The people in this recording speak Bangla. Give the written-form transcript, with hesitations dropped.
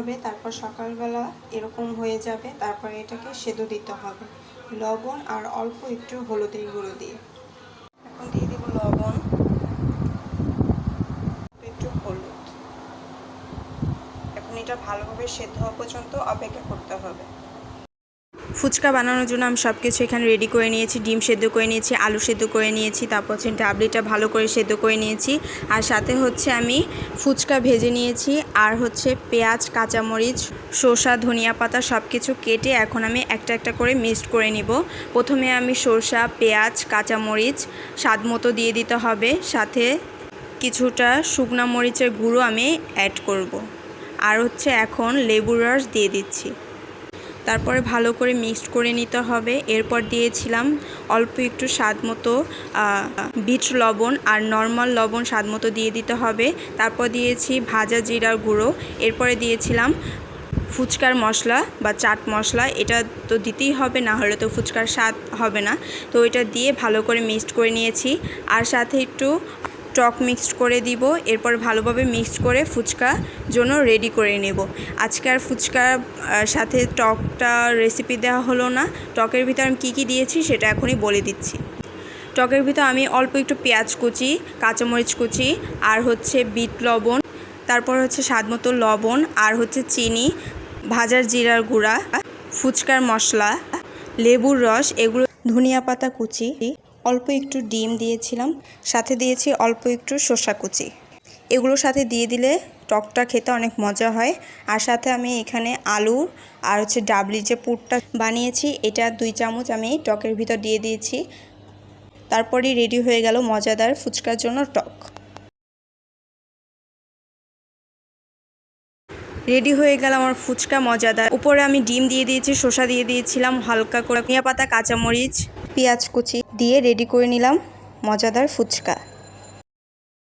হবে, তারপর সকালবেলা এরকম হয়ে যাবে। তারপরে এটাকে সেদ্ধ দিতে হবে লবণ আর অল্প একটু হলুদের গুঁড়ো দিয়ে। এখন দিয়ে দেব লবণ, একটু হলুদ। এখন এটা ভালোভাবে সেদ্ধ হওয়া পর্যন্ত অপেক্ষা করতে হবে। ফুচকা বানানোর জন্য আমি সব কিছু এখানে রেডি করে নিয়েছি। ডিম সেদ্ধ করে নিয়েছি, আলু সেদ্ধ করে নিয়েছি, তারপর হচ্ছে ডাবলিটা ভালো করে সেদ্ধ করে নিয়েছি, আর সাথে হচ্ছে আমি ফুচকা ভেজে নিয়েছি, আর হচ্ছে পেঁয়াজ, কাঁচামরিচ, শসা, ধনিয়া পাতা সব কিছু কেটে এখন আমি একটা একটা করে মিক্সড করে নিব। প্রথমে আমি শসা, পেঁয়াজ, কাঁচামরিচ স্বাদ মতো দিয়ে দিতে হবে, সাথে কিছুটা শুকনো মরিচের গুঁড়ো আমি অ্যাড করব। আর হচ্ছে এখন লেবুর রস দিয়ে দিচ্ছি। তারপরে ভালো করে মিক্সড করে নিতে হবে। এরপর দিয়েছিলাম অল্প একটু স্বাদ মতো বিট লবণ, আর নর্মাল লবণ স্বাদ মতো দিয়ে দিতে হবে। তারপর দিয়েছি ভাজা জিরার গুঁড়ো। এরপরে দিয়েছিলাম ফুচকার মশলা বা চাট মশলা, এটা তো দিতেই হবে, না হলে তো ফুচকার স্বাদ হবে না। তো এটা দিয়ে ভালো করে মিক্সড করে নিয়েছি, আর সাথে একটু টক মিক্সড করে দিব। এরপর ভালোভাবে মিক্সড করে ফুচকা জন্য রেডি করে নেব। আজকে আর ফুচকার সাথে টকটা রেসিপি দেওয়া হলো না। টকের ভিতর আমি কী কী দিয়েছি সেটা এখনই বলে দিচ্ছি। টকের ভিতর আমি অল্প একটু পেঁয়াজ কুচি, কাঁচামরিচ কুচি, আর হচ্ছে বিট লবণ, তারপর হচ্ছে স্বাদ মতো লবণ, আর হচ্ছে চিনি, ভাজার জিরার গুঁড়া, ফুচকার মশলা, লেবুর রস, এগুলো, ধনিয়া পাতা কুচি, অল্প একটু ডিম দিয়েছিলাম, সাথে দিয়েছি অল্প একটু শসা কুচি। এগুলো সাথে দিয়ে দিলে টকটা খেতে অনেক মজা হয়। আর সাথে আমি এখানে আলু আর হচ্ছে ডাবলি যে পুরটা বানিয়েছি, এটা 2 চামচ আমি টকের ভিতর দিয়ে দিয়েছি। তারপরেই রেডি হয়ে গেল মজাদার ফুচকার জন্য টক। রেডি হয়ে গেল আমার ফুচকা মজাদার। উপরে আমি ডিম দিয়ে দিয়েছি, শসা দিয়ে দিয়েছিলাম, হালকা করে ধনিয়া পাতা, কাঁচামরিচ, পেঁয়াজ কুচি দিয়ে রেডি করে নিলাম মজাদার ফুচকা।